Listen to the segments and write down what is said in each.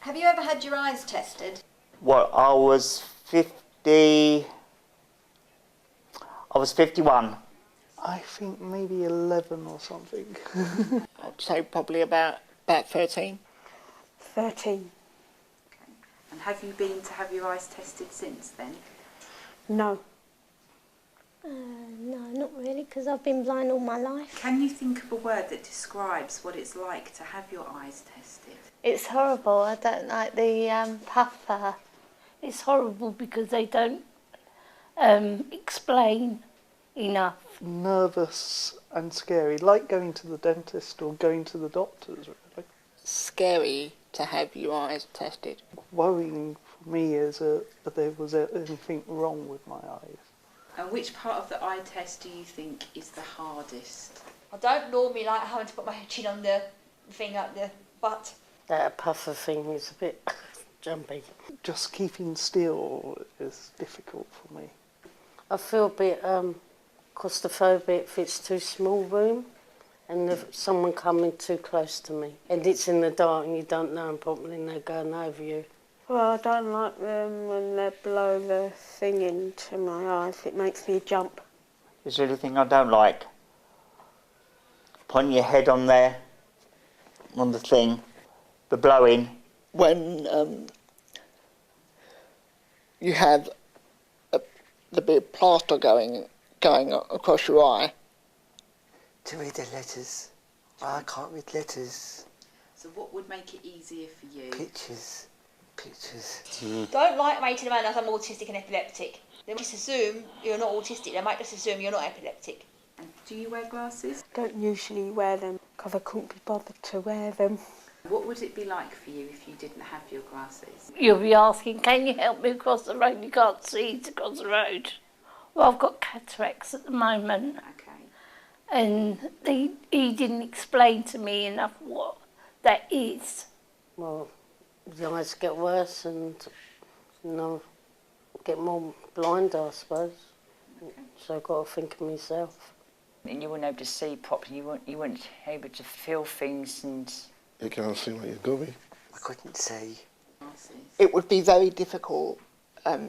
Have you ever had your eyes tested? Well, I was 51. I think maybe 11 or something. I'd say probably about 13. 13. Okay. And have you been to have your eyes tested since then? No. No, not really, because I've been blind all my life. Can you think of a word that describes what it's like to have your eyes tested? It's horrible. I don't like the puffer. It's horrible because they don't explain enough. Nervous and scary, like going to the dentist or going to the doctors, really. Scary to have your eyes tested. Worrying for me is that there was anything wrong with my eyes. And which part of the eye test do you think is the hardest? I don't normally like having to put my chin on the thing up the butt. That puffer thing is a bit jumpy. Just keeping still is difficult for me. I feel a bit claustrophobic if it's too small room and if someone coming too close to me and it's in the dark and you don't know them properly and they're going over you. Well, I don't like them when they blow the thing into my eyes. It makes me jump. Is there anything I don't like? Putting your head on there, on the thing, the blowing. When you have the bit of plaster going across your eye. To read the letters. I can't read letters. So what would make it easier for you? Pictures. Don't like making a man as I'm autistic and epileptic. They just assume you're not autistic. They might just assume you're not epileptic. And do you wear glasses? Don't usually wear them because I couldn't be bothered to wear them. What would it be like for you if you didn't have your glasses? You'll be asking, can you help me across the road? You can't see to cross the road. Well, I've got cataracts at the moment. Okay. And he didn't explain to me enough what that is. Well, the eyes get worse and get more blind, I suppose. Okay. So I've got to think of myself. And you weren't able to see properly, you weren't able to feel things and... You can't see what you're going. I couldn't see. It would be very difficult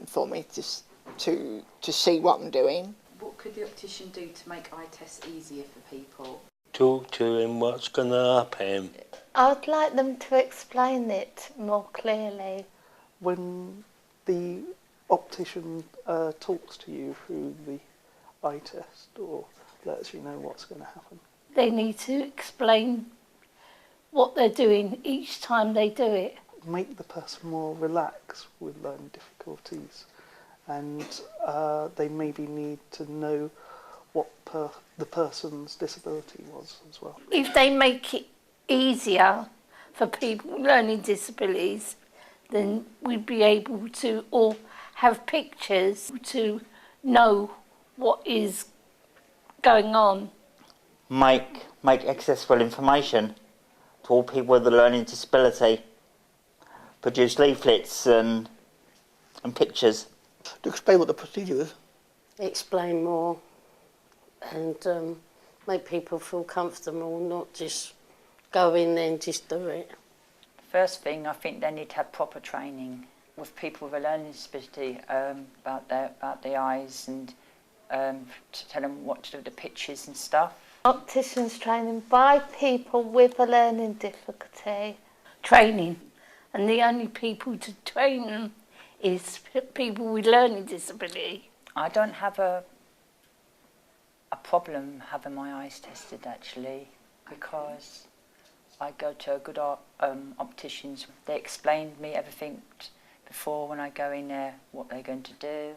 for me to see what I'm doing. What could the optician do to make eye tests easier for people? Talk to him what's going to happen. I'd like them to explain it more clearly. When the optician talks to you through the eye test or lets you know what's going to happen. They need to explain what they're doing each time they do it. Make the person more relaxed with learning difficulties, and they maybe need to know what the person's disability was as well. If they make it easier for people with learning disabilities, then we'd be able to all have pictures to know what is going on. Make accessible information to all people with a learning disability. Produce leaflets and pictures. To explain what the procedure is. Explain more and make people feel comfortable, not just go in there and just do it. First thing, I think they need to have proper training with people with a learning disability about the eyes and to tell them what to do with the pictures and stuff. Opticians training by people with a learning difficulty. Training. And the only people to train them is people with learning disability. I don't have a problem having my eyes tested actually, because I go to a good opticians. They explained me everything before when I go in there, what they're going to do,